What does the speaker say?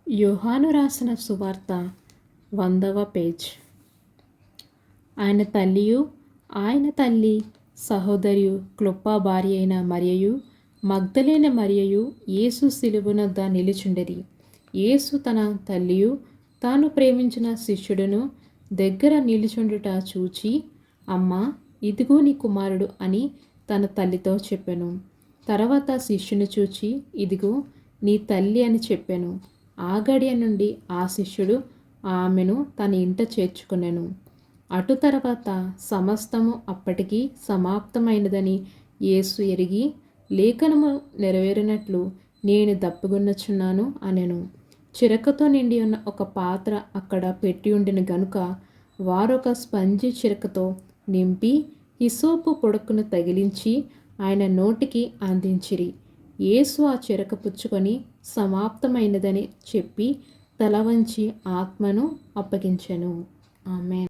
యోహాను రాసిన సువార్త 100వ పేజ్. ఆయన తల్లి సహోదరియు క్లొప్ప భార్య అయిన మరియయు మగ్దలేన మరియయు యేసు శిలువనొద్ద నిలుచుండెరి. యేసు తన తల్లియు తాను ప్రేమించిన శిష్యుడును దగ్గర నిలుచుండుట చూచి, అమ్మా, ఇదిగో నీ కుమారుడు అని తన తల్లితో చెప్పెను. తర్వాత శిష్యుని చూచి, ఇదిగో నీ తల్లి అని చెప్పెను. ఆ గడియ నుండి ఆ శిష్యుడు ఆమెను తన ఇంట చేర్చుకొనెను. అటు తర్వాత సమస్తము అప్పటికి సమాప్తమైనదని యేసు ఎరిగి, లేఖనము నెరవేరినట్లు నేను దప్పుకొనుచున్నాను అనెను. చిరకతో నిండి ఉన్న ఒక పాత్ర అక్కడ పెట్టి ఉండిన గనుక వారొక స్పంజి చిరకతో నింపి హిసోపు పొడకును తగిలించి ఆయన నోటికి అందించిరి. యేసు ఆ చిరక పుచ్చుకొని సమాప్తమైనదని చెప్పి తల వంచి ఆత్మను అప్పగించెను. ఆమేన్.